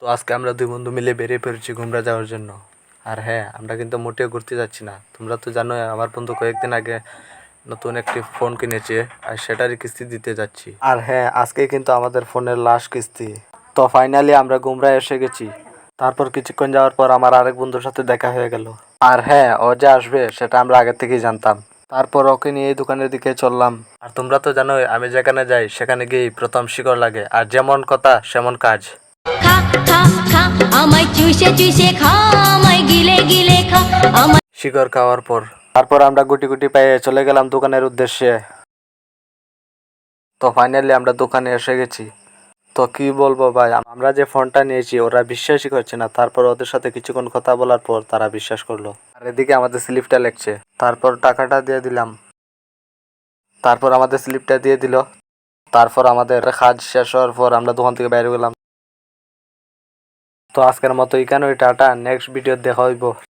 তো আজকে আমরা দুই বন্ধু মিলে বেরিয়ে পড়েছি ঘুমরা যাওয়ার জন্য। আর হ্যাঁ, আমরা কিন্তু মোটেও ঘুরতে যাচ্ছি না। তোমরা তো জানোই আমার বন্ধু কয়েকদিন আগে নতুন একটি ফোন কিনেছে, আর সেটারই কিস্তি দিতে যাচ্ছি। আর হ্যাঁ, আজকে কিন্তু আমাদের ফোনের লাস্ট কিস্তি। তো ফাইনালি আমরা গুমরা এসে গেছি। তারপর কিছুক্ষণ যাওয়ার পর আমার আরেক বন্ধুর সাথে দেখা হয়ে গেল। আর হ্যাঁ, ও যে আসবে সেটা আমরা আগে থেকেই জানতাম। তারপর ওকে নিয়ে এই দোকানের দিকে চললাম। আর তোমরা তো জানোই আমি যেখানে যাই সেখানে গিয়েই প্রথম শিকড় লাগে, আর যেমন কথা সেমন কাজ। খা খা খা আমায় চুষে চুষে খা আমায় গিলে গিলে খা আমায় শিকড় খাওয়ার পর তারপর আমরা গুটি গুটি পায়ে চলে গেলাম দোকানের উদ্দেশ্যে। তো ফাইনালি আমরা দোকানে এসে গেছি। তো কি বলবো ভাই, আমরা যে ফোনটা নিয়েছি ওরা বিশ্বাসই করছে না। তারপর ওদের সাথে কিছুক্ষণ কথা বলার পর তারা বিশ্বাস করলো। আর এদিকে আমাদের স্লিপটা লেখছে। তারপর টাকাটা দিয়ে দিলাম। তারপর আমাদের স্লিপটা দিয়ে দিল। তারপর আমাদের কাজ শেষ হওয়ার পর আমরা দোকান থেকে বাইরে গেলাম। তো আজকের মতো এখানে টাটা, নেক্সট ভিডিও দেখা হইব।